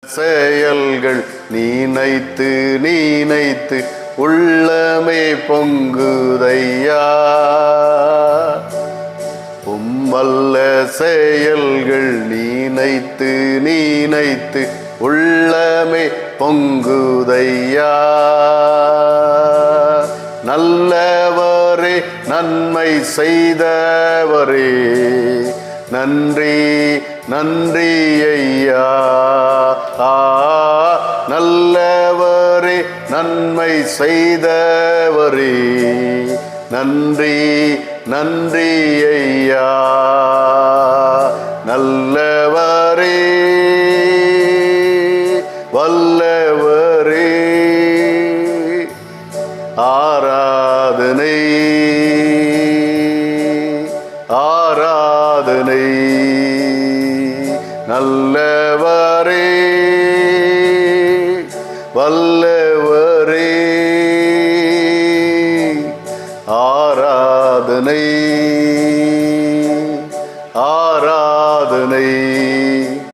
செயல்கள் நீனைத்து நீனைத்து உள்ளமே பொங்குதையா. உம்மல்ல செயல்கள் நீனைத்து நீனைத்து உள்ளமே பொங்குதையா. நல்லவரே நன்மை செய்தவரே நன்றி நன்றி ஐயா. நல்லவரே நன்மை செய்தவரே நன்றி நன்றி ஐயா. நல்லவரே வல்லவரே ஆராதனை ஆராதனை. நல்லவரே வல்லவரே ஆராதனை ஆராதனை.